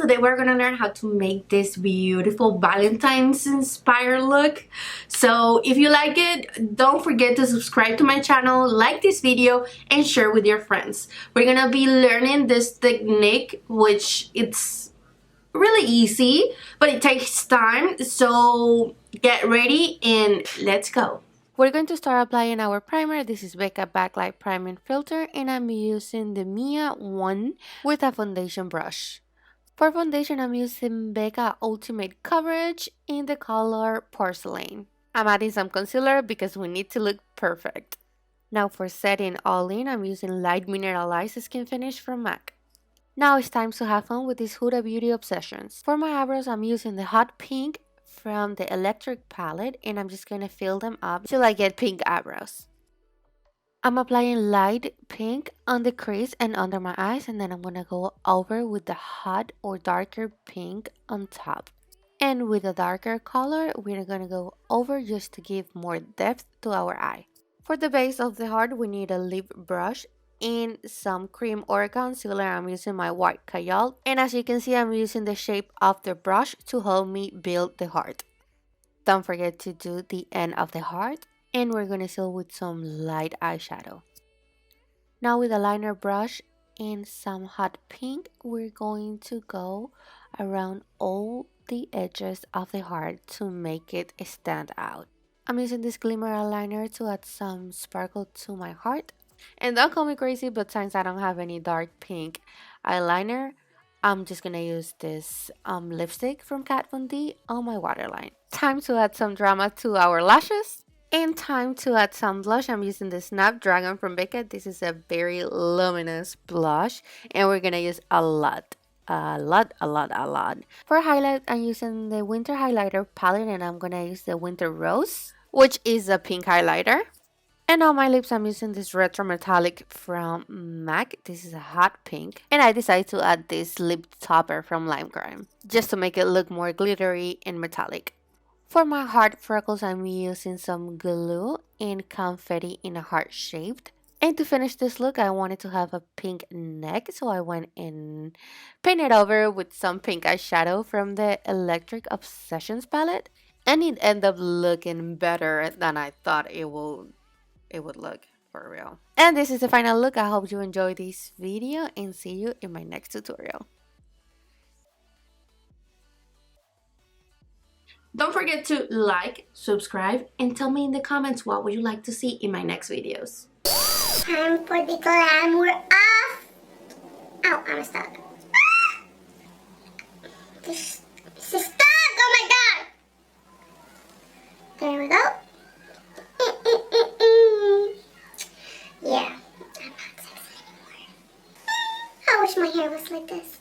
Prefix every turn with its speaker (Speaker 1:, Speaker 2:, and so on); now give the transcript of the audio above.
Speaker 1: today we're gonna learn how to make this beautiful Valentine's inspired look. So if you like it, don't forget to subscribe to my channel, like this video, and share with your friends. We're gonna be learning this technique, which it's really easy, but it takes time. So get ready and let's go. We're going to start applying our primer. This is Becca Backlight Priming Filter, and I'm using the Mia 1 with a foundation brush. For foundation, I'm using Becca Ultimate Coverage in the color Porcelain. I'm adding some concealer because we need to look perfect. Now for setting all in, I'm using Light Mineralized Skin Finish from MAC. Now it's time to have fun with these Huda Beauty obsessions. For my eyebrows, I'm using the Hot Pink from the Electric palette, and I'm just going to fill them up till I get pink eyebrows. I'm applying light pink on the crease and under my eyes, and then I'm going to go over with the hot or darker pink on top. And with a darker color, we're going to go over just to give more depth to our eye. For the base of the heart, we need a lip brush and some cream or concealer. I'm using my white kajal, and as you can see, I'm using the shape of the brush to help me build the heart. Don't forget to do the end of the heart, and we're going to seal with some light eyeshadow. Now with a liner brush and some hot pink, we're going to go around all the edges of the heart to make it stand out. I'm using this glimmer eyeliner to add some sparkle to my heart. And don't call me crazy, but since I don't have any dark pink eyeliner, I'm just gonna use this lipstick from Kat Von D on my waterline. Time to add some drama to our lashes. And time to add some blush. I'm using the Snapdragon from Becca. This is a very luminous blush, and we're gonna use a lot. For highlight, I'm using the Winter Highlighter palette, and I'm gonna use the Winter Rose, which is a pink highlighter. And on my lips, I'm using this Retro Metallic from MAC. This is a hot pink. And I decided to add this lip topper from Lime Crime, just to make it look more glittery and metallic. For my heart freckles, I'm using some glue and confetti in a heart shape. And to finish this look, I wanted to have a pink neck, so I went and painted over with some pink eyeshadow from the Electric Obsessions palette. And it ended up looking better than I thought it would look, for real. And this is the final look. I hope you enjoyed this video, and see you in my next tutorial. Don't forget to like, subscribe, and tell me in the comments what would you like to see in my next videos.
Speaker 2: Time for the glam. We're off. Oh, I'm stuck. This is stuck. Oh my god. There we go. Yeah, I'm not sexy anymore. I wish my hair was like this.